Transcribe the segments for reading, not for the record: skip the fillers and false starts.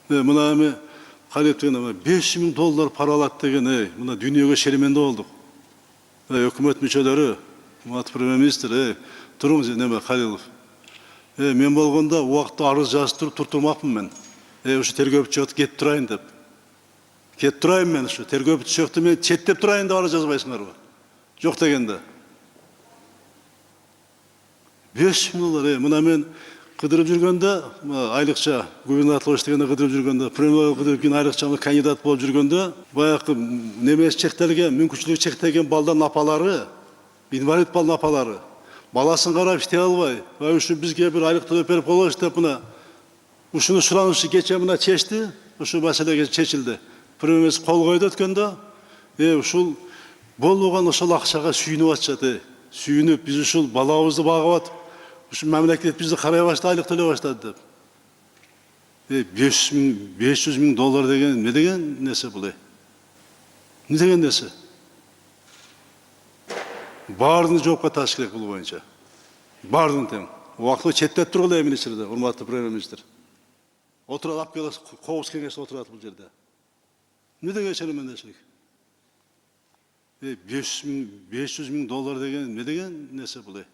Мына эми калеп деген $500.000 пара алат деген, мына дүйнөгө шеременде болдук. Өкмөт мүчөлөрү, премьер-министр, туруңуз неме Халилов. Мен болгондо убакытта арыз жазып туруп туртурмакмын мен. Ушу тергөөчү чыгып кетип турайын деп. Кетип турайын мен ушу тергөөчү чыгыпты мен четтеп турайын деп арыз жазбайсыңарбы? Жок дегенде. $500.000, мына мен кыдырып жүргөндө, айлыкча губернатор дегенде кыдырып жүргөндө, премьер кыдырып кийин айлыкча кандидат болуп жүргөндө, баягы немеси чектелген, мүмкүнчүлүгү чектелген балдардын апалары, инвалид балдын апалары, баласын карап иштей албай, ушу бизге бир айлык төлөп берип коелучу деп мына ушуну суранышты кече мына чечти, ушу маселеге чечилди. Премьер кол койду өткөндө, ушул болбогон ошол акчага сүйүнүп атышат, сүйүнүп биз ушул балабызды багып атып, ушу мамлекет бизди карай баштады, айлык төлөй баштады деп. $500.000 деген эмне деген нерсе бул? Эмне деген нерсе? Баардыгын жоопко тартыш керек бул боюнча. Баардыгын тең. Убактылуу четтеп тургула министрде, урматтуу премьер-министр. Отурат, алып келип кобуз кеңеште отурат бул жерде. Эмне деген шеремендешилик? $500.000 деген эмне деген нерсе бул?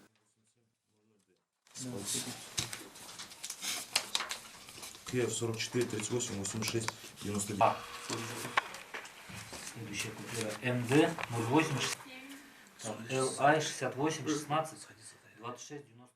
Киев 44, 38, 86, 99. Следующая купюра МД 08 ЛА 68 16 26 90.